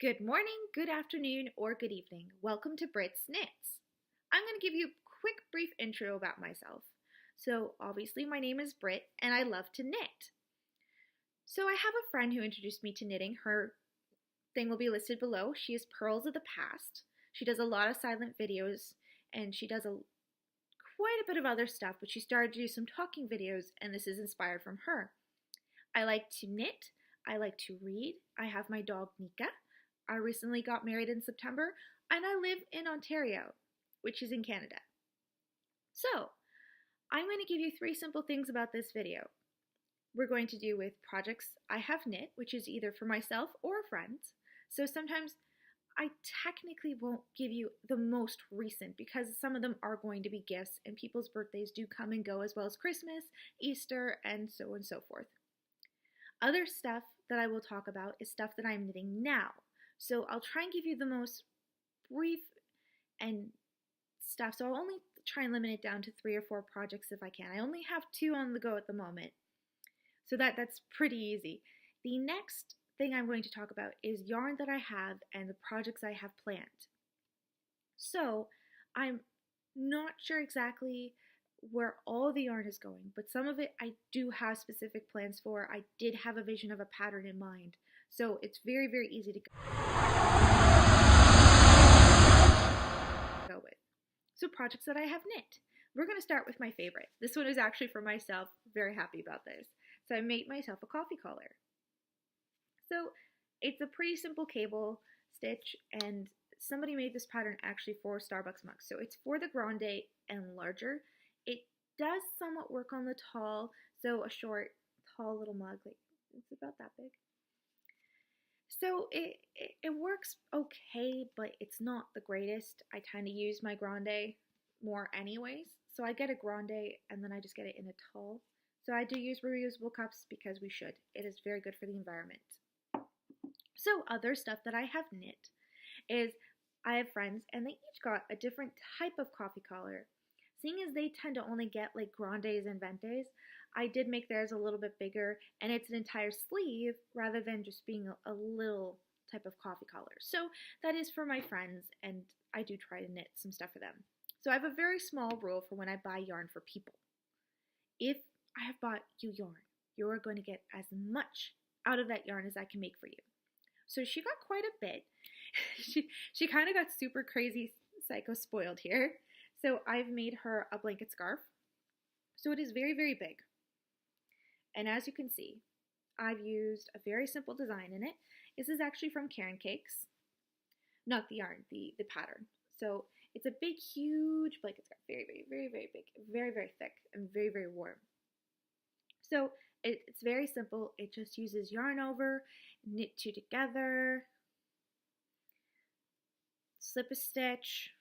Good morning, good afternoon, or good evening. Welcome to Britt's Knits. I'm going to give you a quick, brief intro about myself. So, obviously, my name is Britt, and I love to knit. So, I have a friend who introduced me to knitting. Her thing will be listed below. She is Pearls of the Past. She does a lot of silent videos, and she does quite a bit of other stuff, but she started to do some talking videos, and this is inspired from her. I like to knit. I like to read. I have my dog, Nika. I recently got married in September, and I live in Ontario, which is in Canada. So, I'm going to give you 3 simple things about this video. We're going to do with projects I have knit, which is either for myself or friends. So sometimes I technically won't give you the most recent because some of them are going to be gifts, and people's birthdays do come and go, as well as Christmas, Easter, and so forth. Other stuff that I will talk about is stuff that I'm knitting now. So I'll try and give you the most brief and stuff. So I'll only try and limit it down to 3 or 4 projects if I can. I only have 2 on the go at the moment. So that's pretty easy. The next thing I'm going to talk about is yarn that I have and the projects I have planned. So I'm not sure exactly where all the yarn is going, but some of it I do have specific plans for. I did have a vision of a pattern in mind. So it's very, very easy to go with. So projects that I have knit. We're going to start with my favorite. This one is actually for myself. Very happy about this. So I made myself a coffee collar. So it's a pretty simple cable stitch, and somebody made this pattern actually for Starbucks mugs. So it's for the grande and larger. It does somewhat work on the tall, so a short, tall little mug, like it's about that big. So it works okay, but it's not the greatest. I tend to use my grande more anyways. So I get a grande and then I just get it in a tall. So I do use reusable cups because we should. It is very good for the environment. So other stuff that I have knit is I have friends and they each got a different type of coffee collar. Seeing as they tend to only get like grandes and ventes, I did make theirs a little bit bigger, and it's an entire sleeve rather than just being a little type of coffee collar. So that is for my friends, and I do try to knit some stuff for them. So I have a very small rule for when I buy yarn for people. If I have bought you yarn, you are going to get as much out of that yarn as I can make for you. So she got quite a bit. she kind of got super crazy psycho spoiled here. So I've made her a blanket scarf. So it is very, very big. And as you can see, I've used a very simple design in it. This is actually from Karen Cakes. Not the yarn, the pattern. So it's a big, huge blanket scarf. Very, very, very, very big. Very, very thick and very, very warm. So it's very simple. It just uses yarn over, knit 2 together, slip a stitch.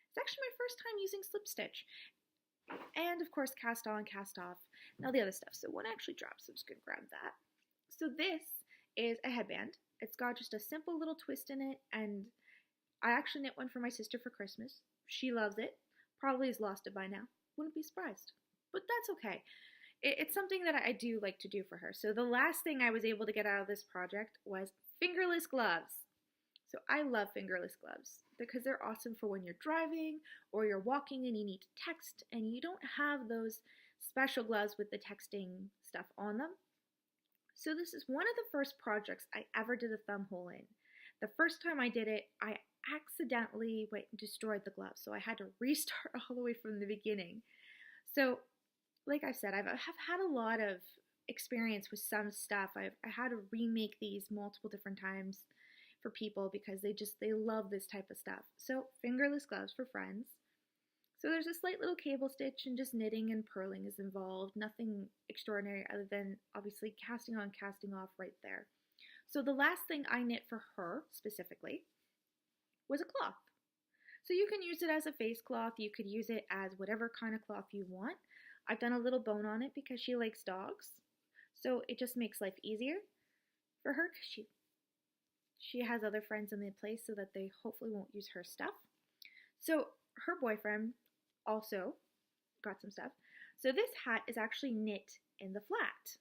It's actually my first time using slip stitch. And of course, cast on, cast off, and all the other stuff. So one actually dropped, so I'm just going to grab that. So this is a headband. It's got just a simple little twist in it, and I actually knit one for my sister for Christmas. She loves it. Probably has lost it by now. Wouldn't be surprised. But that's okay. It's something that I do like to do for her. So the last thing I was able to get out of this project was fingerless gloves. So I love fingerless gloves because they're awesome for when you're driving or you're walking and you need to text and you don't have those special gloves with the texting stuff on them. So this is one of the first projects I ever did a thumb hole in. The first time I did it, I accidentally went and destroyed the glove. So I had to restart all the way from the beginning. So like I said, I've had a lot of experience with some stuff. I had to remake these multiple different times for people because they love this type of stuff. So fingerless gloves for friends. So there's a slight little cable stitch and just knitting and purling is involved. Nothing extraordinary other than obviously casting on, casting off right there. So the last thing I knit for her specifically was a cloth. So you can use it as a face cloth. You could use it as whatever kind of cloth you want. I've done a little bone on it because she likes dogs. So it just makes life easier for her because she has other friends in the place so that they hopefully won't use her stuff. So her boyfriend also got some stuff. So this hat is actually knit in the flat.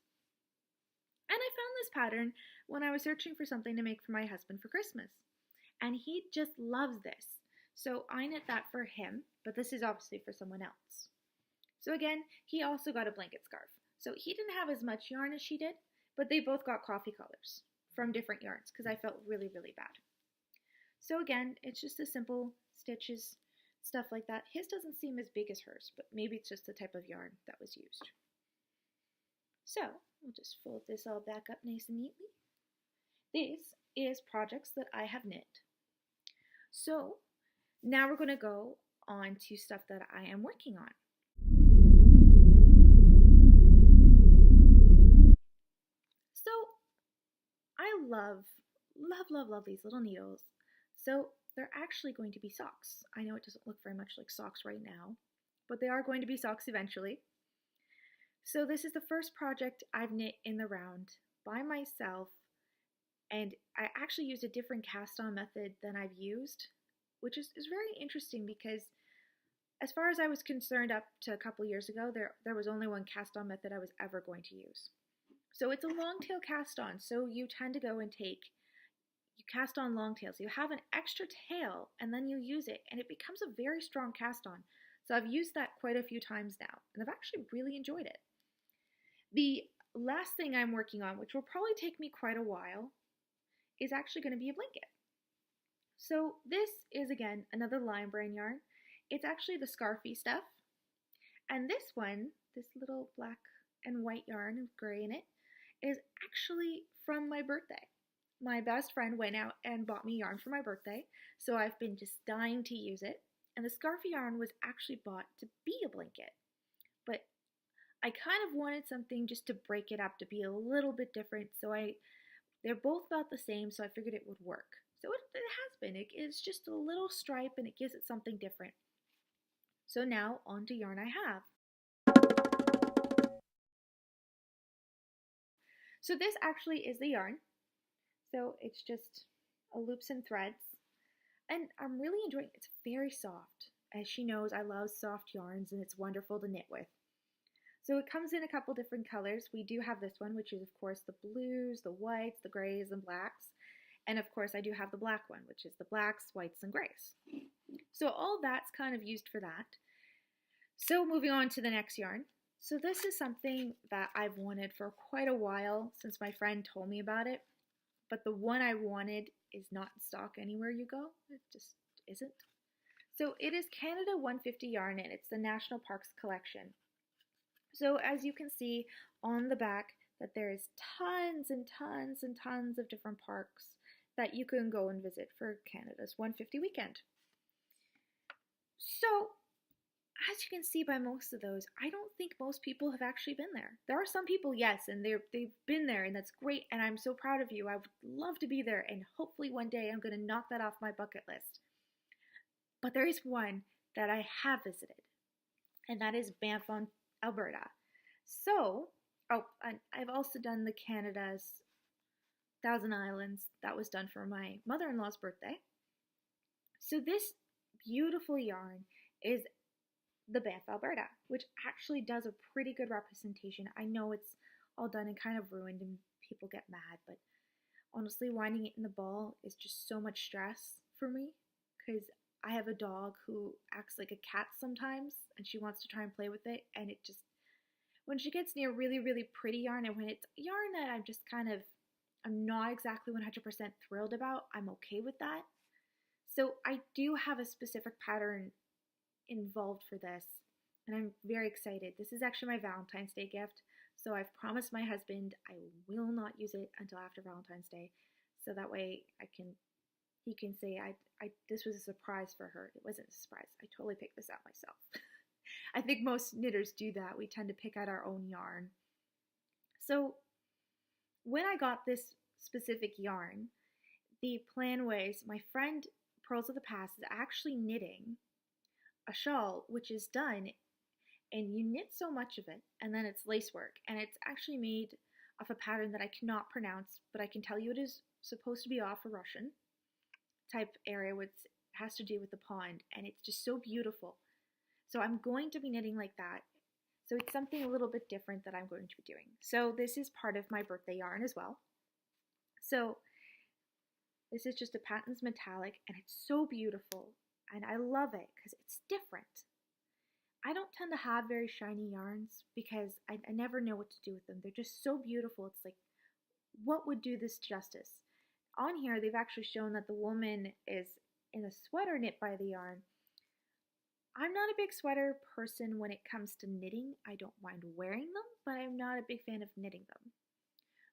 And I found this pattern when I was searching for something to make for my husband for Christmas. And he just loves this. So I knit that for him, but this is obviously for someone else. So again, he also got a blanket scarf. So he didn't have as much yarn as she did, but they both got coffee colors from different yarns because I felt really, really bad. So again, it's just a simple stitches, stuff like that. His doesn't seem as big as hers, but maybe it's just the type of yarn that was used. So we'll just fold this all back up nice and neatly. This is projects that I have knit. So now we're going to go on to stuff that I am working on. So I love these little needles. So they're actually going to be socks. I know it doesn't look very much like socks right now, but they are going to be socks eventually. So this is the first project I've knit in the round by myself, and I actually used a different cast-on method than I've used, which is very interesting because as far as I was concerned up to a couple years ago, there was only one cast-on method I was ever going to use. So it's a long tail cast-on, so you tend to go and you cast on long tails. You have an extra tail and then you use it and it becomes a very strong cast-on. So I've used that quite a few times now and I've actually really enjoyed it. The last thing I'm working on, which will probably take me quite a while, is actually going to be a blanket. So this is, again, another Lion Brand yarn. It's actually the scarfy stuff. And this one, this little black and white yarn with gray in it, is actually from my birthday. My best friend went out and bought me yarn for my birthday, so I've been just dying to use it. And the scarfy yarn was actually bought to be a blanket. But I kind of wanted something just to break it up, to be a little bit different, so they're both about the same, so I figured it would work. So it has been. It's just a little stripe and it gives it something different. So now on to yarn I have. So this actually is the yarn. So it's just loops and threads. And I'm really enjoying it. It's very soft. As she knows, I love soft yarns and it's wonderful to knit with. So it comes in a couple different colors. We do have this one, which is of course the blues, the whites, the grays, and blacks. And of course I do have the black one, which is the blacks, whites, and grays. So all that's kind of used for that. So moving on to the next yarn. So this is something that I've wanted for quite a while since my friend told me about it. But the one I wanted is not in stock anywhere you go. It just isn't. So it is Canada 150 yarn and it's the National Parks collection. So as you can see on the back that there is tons and tons and tons of different parks that you can go and visit for Canada's 150 weekend. So as you can see by most of those, I don't think most people have actually been there. There are some people, yes, and they've been there and that's great and I'm so proud of you. I would love to be there and hopefully one day I'm going to knock that off my bucket list. But there is one that I have visited and that is Banff, Alberta. So, and I've also done the Canada's Thousand Islands. That was done for my mother-in-law's birthday. So this beautiful yarn is the Banff, Alberta, which actually does a pretty good representation. I know it's all done and kind of ruined and people get mad, but honestly, winding it in the ball is just so much stress for me because I have a dog who acts like a cat sometimes and she wants to try and play with it, and it just, when she gets near really, really pretty yarn and when it's yarn that I'm just kind of, I'm not exactly 100% thrilled about, I'm okay with that. So I do have a specific pattern involved for this and I'm very excited. This is actually my Valentine's Day gift, so I've promised my husband I will not use it until after Valentine's Day, so that way he can say this was a surprise for her. It wasn't a surprise. I totally picked this out myself. I think most knitters do that. We tend to pick out our own yarn. So when I got this specific yarn, the plan was my friend Pearls of the Past is actually knitting a shawl, which is done and you knit so much of it and then it's lace work, and it's actually made of a pattern that I cannot pronounce, but I can tell you it is supposed to be off a Russian type area, which has to do with the pond, and it's just so beautiful. So I'm going to be knitting like that. So it's something a little bit different that I'm going to be doing. So this is part of my birthday yarn as well. So this is just a Patons Metallic, and it's so beautiful, and I love it because it's different. I don't tend to have very shiny yarns because I never know what to do with them. They're just so beautiful. It's like, what would do this justice? On here, they've actually shown that the woman is in a sweater knit by the yarn. I'm not a big sweater person when it comes to knitting. I don't mind wearing them, but I'm not a big fan of knitting them.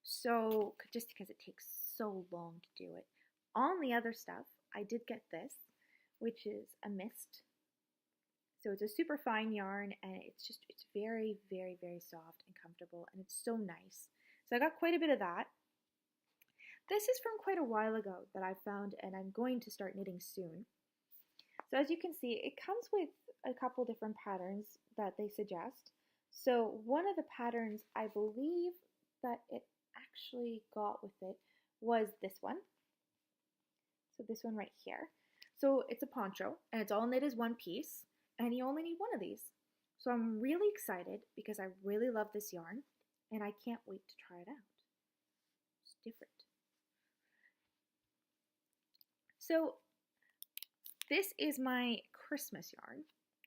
So, just because it takes so long to do it. On the other stuff, I did get this, which is a mist. So it's a super fine yarn, and it's very, very, very soft and comfortable, and it's so nice. So I got quite a bit of that. This is from quite a while ago that I found, and I'm going to start knitting soon. So as you can see, it comes with a couple different patterns that they suggest. So one of the patterns I believe that it actually got with it was this one. So this one right here. So it's a poncho, and it's all knit as one piece, and you only need one of these. So I'm really excited because I really love this yarn, and I can't wait to try it out. It's different. So this is my Christmas yarn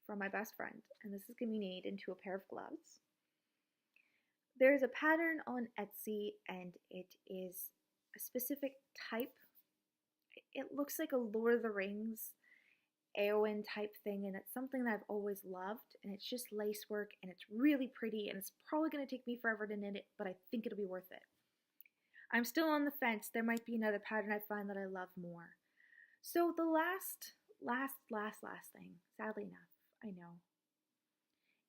from my best friend, and this is going to be made into a pair of gloves. There's a pattern on Etsy, and it is a specific type. It looks like a Lord of the Rings Eowyn type thing, and it's something that I've always loved, and it's just lace work, and it's really pretty, and it's probably going to take me forever to knit it, but I think it'll be worth it. I'm still on the fence. There might be another pattern I find that I love more. So the last thing, sadly enough, I know,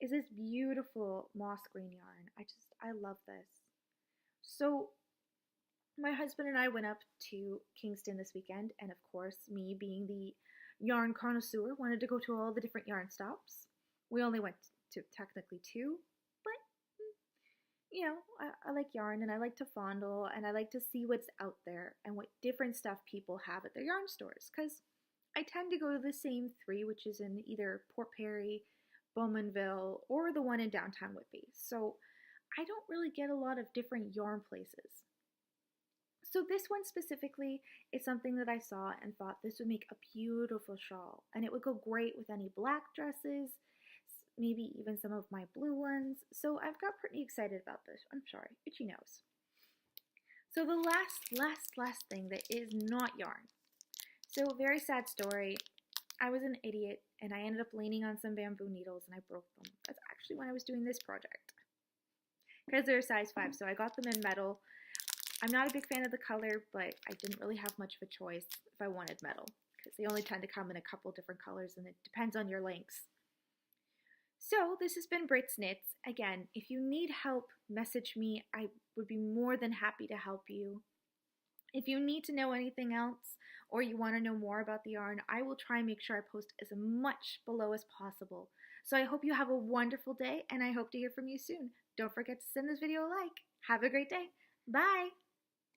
is this beautiful moss green yarn. I love this. So my husband and I went up to Kingston this weekend, and of course, me being the yarn connoisseur, wanted to go to all the different yarn stops. We only went to technically 2, but you know, I like yarn, and I like to fondle, and I like to see what's out there and what different stuff people have at their yarn stores, because I tend to go to the same 3, which is in either Port Perry, Bowmanville, or the one in downtown Whitby. So I don't really get a lot of different yarn places. So this one specifically is something that I saw and thought this would make a beautiful shawl, and it would go great with any black dresses, maybe even some of my blue ones. So I've got pretty excited about this. I'm sorry, itchy nose. So the last thing that is not yarn. So very sad story. I was an idiot, and I ended up leaning on some bamboo needles, and I broke them. That's actually when I was doing this project, because they're a size 5, so I got them in metal. I'm not a big fan of the color, but I didn't really have much of a choice if I wanted metal, because they only tend to come in a couple different colors, and it depends on your lengths. So this has been Britt's Knits. Again, if you need help, message me. I would be more than happy to help you. If you need to know anything else, or you want to know more about the yarn, I will try and make sure I post as much below as possible. So I hope you have a wonderful day, and I hope to hear from you soon. Don't forget to send this video a like. Have a great day. Bye!